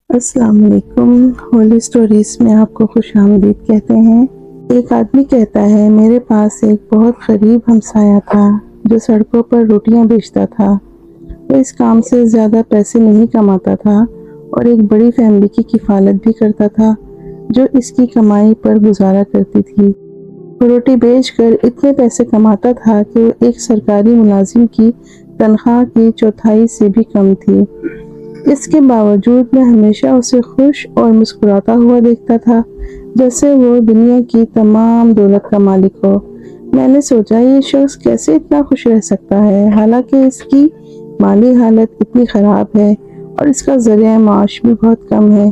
السلام علیکم۔ ہولی سٹوریز میں آپ کو خوش آمدید کہتے ہیں۔ ایک آدمی کہتا ہے، میرے پاس ایک بہت غریب ہمسایہ تھا جو سڑکوں پر روٹیاں بیچتا تھا۔ وہ اس کام سے زیادہ پیسے نہیں کماتا تھا اور ایک بڑی فیملی کی کفالت بھی کرتا تھا جو اس کی کمائی پر گزارا کرتی تھی۔ وہ روٹی بیچ کر اتنے پیسے کماتا تھا کہ وہ ایک سرکاری ملازم کی تنخواہ کی چوتھائی سے بھی کم تھی۔ اس کے باوجود میں ہمیشہ اسے خوش اور مسکراتا ہوا دیکھتا تھا، جیسے وہ دنیا کی تمام دولت کا مالک ہو۔ میں نے سوچا، یہ شخص کیسے اتنا خوش رہ سکتا ہے حالانکہ اس کی مالی حالت اتنی خراب ہے اور اس کا ذریعہ معاش بھی بہت کم ہے۔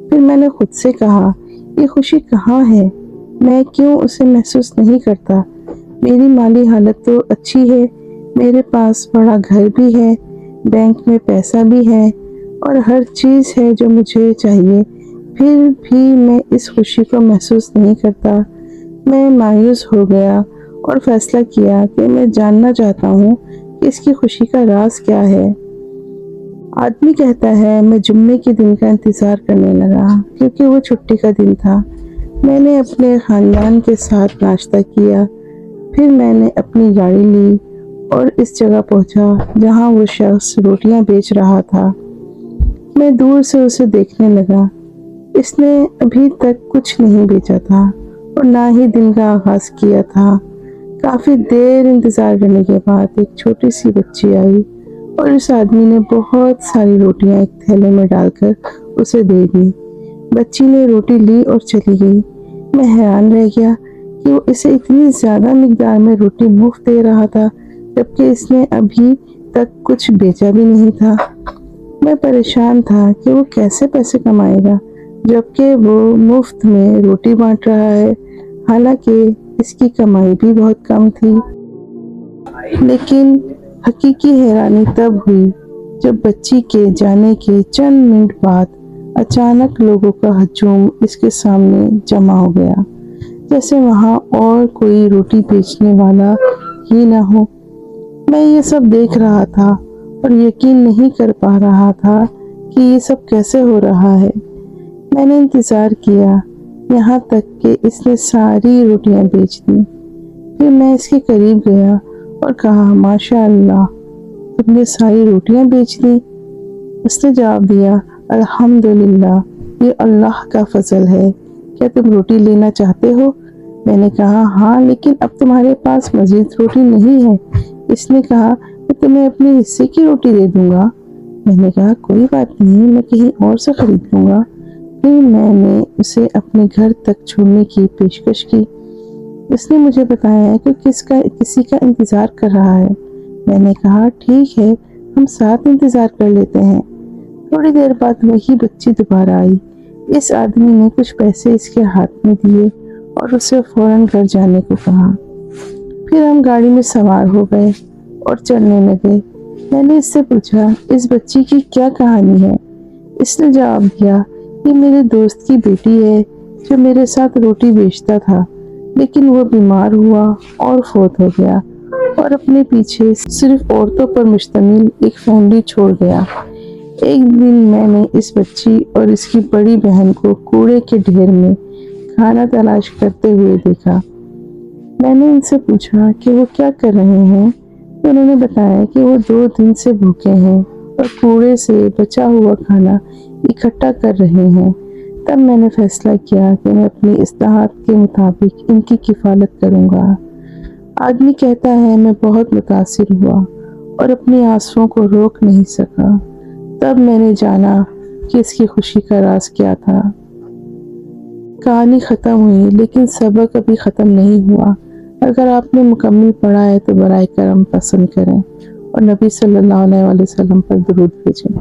پھر میں نے خود سے کہا، یہ خوشی کہاں ہے؟ میں کیوں اسے محسوس نہیں کرتا؟ میری مالی حالت تو اچھی ہے، میرے پاس بڑا گھر بھی ہے، بینک میں پیسہ بھی ہے اور ہر چیز ہے جو مجھے چاہیے، پھر بھی میں اس خوشی کو محسوس نہیں کرتا۔ میں مایوس ہو گیا اور فیصلہ کیا کہ میں جاننا چاہتا ہوں کہ اس کی خوشی کا راز کیا ہے۔ آدمی کہتا ہے، میں جمعے کے دن کا انتظار کرنے لگا کیونکہ وہ چھٹی کا دن تھا۔ میں نے اپنے خاندان کے ساتھ ناشتہ کیا، پھر میں نے اپنی گاڑی لی اور اس جگہ پہنچا جہاں وہ شخص روٹیاں بیچ رہا تھا۔ میں دور سے اسے دیکھنے لگا۔ اس نے ابھی تک کچھ نہیں بیچا تھا اور نہ ہی دن کا آغاز کیا تھا۔ کافی دیر انتظار کرنے کے بعد ایک چھوٹی سی بچی آئی اور اس آدمی نے بہت ساری روٹیاں ایک تھیلے میں ڈال کر اسے دے دی۔ بچی نے روٹی لی اور چلی گئی۔ میں حیران رہ گیا کہ وہ اسے اتنی زیادہ مقدار میں روٹی مفت دے رہا تھا جبکہ اس نے ابھی تک کچھ بیچا بھی نہیں تھا۔ میں پریشان تھا کہ وہ کیسے پیسے کمائے گا جبکہ وہ مفت میں روٹی بانٹ رہا ہے، حالانکہ اس کی کمائی بھی بہت کم تھی۔ لیکن حقیقی حیرانی تب ہوئی جب بچی کے جانے کے چند منٹ بعد اچانک لوگوں کا ہجوم اس کے سامنے جمع ہو گیا، جیسے وہاں اور کوئی روٹی بیچنے والا ہی نہ ہو۔ میں یہ سب دیکھ رہا تھا اور یقین نہیں کر پا رہا تھا کہ یہ سب کیسے ہو رہا ہے۔ میں نے انتظار کیا یہاں تک کہ اس نے ساری روٹیاں بیچ دی۔ پھر میں اس کے قریب گیا اور کہا، ماشاء اللہ، تم نے ساری روٹیاں بیچ دی؟ اس نے جواب دیا، الحمدللہ، یہ اللہ کا فضل ہے۔ کیا تم روٹی لینا چاہتے ہو؟ میں نے کہا، ہاں، لیکن اب تمہارے پاس مزید روٹی نہیں ہے۔ اس نے کہا، میں تمہیں اپنے حصے کی روٹی دے دوں گا۔ میں نے کہا، کوئی بات نہیں، میں کہیں اور سے خرید لوں گا۔ پھر میں نے اسے اپنے گھر تک چھوڑنے کی پیشکش کی۔ اس نے مجھے بتایا کہ کسی کا انتظار کر رہا ہے۔ میں نے کہا، ٹھیک ہے، ہم ساتھ انتظار کر لیتے ہیں۔ تھوڑی دیر بعد وہی بچی دوبارہ آئی۔ اس آدمی نے کچھ پیسے اس کے ہاتھ میں دیے اور اسے فوراً گھر جانے کو کہا۔ پھر ہم گاڑی میں سوار ہو گئے اور چلنے لگے۔ میں نے اس سے پوچھا، اس بچی کی کیا کہانی ہے؟ اس نے جواب دیا، یہ میرے دوست کی بیٹی ہے جو میرے ساتھ روٹی بیچتا تھا، لیکن وہ بیمار ہوا اور فوت ہو گیا اور اپنے پیچھے صرف عورتوں پر مشتمل ایک فیملی چھوڑ گیا۔ ایک دن میں نے اس بچی اور اس کی بڑی بہن کو کوڑے کے ڈھیر میں کھانا تلاش کرتے ہوئے دیکھا۔ میں نے ان سے پوچھا کہ وہ کیا کر رہے ہیں، تو انہوں نے بتایا کہ وہ 2 دن سے بھوکے ہیں اور کوڑے سے بچا ہوا کھانا اکٹھا کر رہے ہیں۔ تب میں نے فیصلہ کیا کہ میں اپنی استطاعت کے مطابق ان کی کفالت کروں گا۔ آدمی کہتا ہے، میں بہت متاثر ہوا اور اپنی آنسوؤں کو روک نہیں سکا۔ تب میں نے جانا کہ اس کی خوشی کا راز کیا تھا۔ کہانی ختم ہوئی لیکن سبق ابھی ختم نہیں ہوا۔ اگر آپ نے مکمل پڑھا ہے تو برائے کرم پسند کریں اور نبی صلی اللہ علیہ وسلم پر درود بھیجیں۔